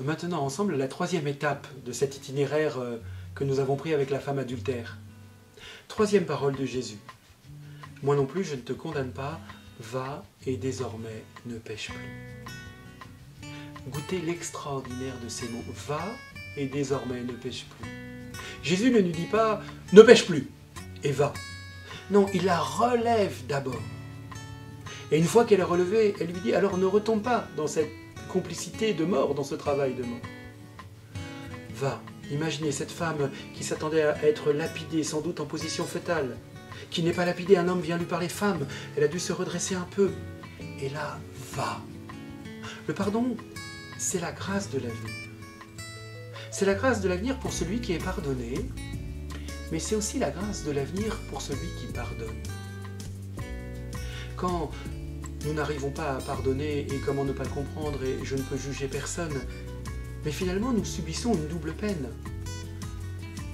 maintenant ensemble la troisième étape de cet itinéraire que nous avons pris avec la femme adultère. Troisième parole de Jésus. Moi non plus, je ne te condamne pas, va et désormais ne pêche plus. Goûtez l'extraordinaire de ces mots. Va et désormais ne pêche plus. Jésus ne nous dit pas ne pêche plus et va. Non, il la relève d'abord. Et une fois qu'elle est relevée, elle lui dit alors ne retombe pas dans cette complicité de mort, dans ce travail de mort. Va. Imaginez cette femme qui s'attendait à être lapidée, sans doute en position fœtale, qui n'est pas lapidée, un homme vient lui parler femme, elle a dû se redresser un peu. Et là, va. Le pardon, c'est la grâce de l'avenir. C'est la grâce de l'avenir pour celui qui est pardonné, mais c'est aussi la grâce de l'avenir pour celui qui pardonne. Quand nous n'arrivons pas à pardonner, et comment ne pas le comprendre, et je ne peux juger personne, mais finalement nous subissons une double peine.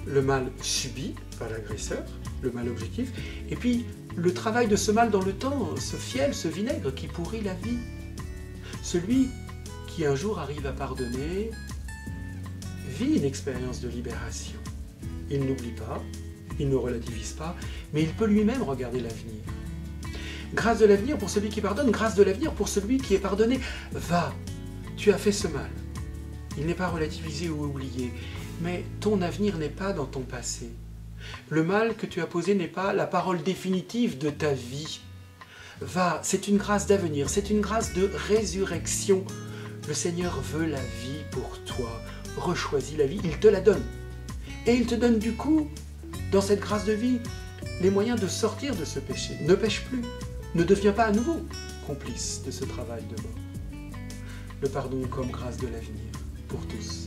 Le mal subi par l'agresseur, le mal objectif, et puis le travail de ce mal dans le temps, ce fiel, ce vinaigre qui pourrit la vie. Celui qui un jour arrive à pardonner vit une expérience de libération. Il n'oublie pas, il ne relativise pas, mais il peut lui-même regarder l'avenir. Grâce de l'avenir pour celui qui pardonne, grâce de l'avenir pour celui qui est pardonné. Va, tu as fait ce mal. Il n'est pas relativisé ou oublié, mais ton avenir n'est pas dans ton passé. Le mal que tu as posé n'est pas la parole définitive de ta vie. Va, c'est une grâce d'avenir, c'est une grâce de résurrection. Le Seigneur veut la vie pour toi. Rechoisis la vie, il te la donne. Et il te donne du coup, dans cette grâce de vie, les moyens de sortir de ce péché. Ne pêche plus, ne deviens pas à nouveau complice de ce travail de mort. Le pardon comme grâce de l'avenir pour tous.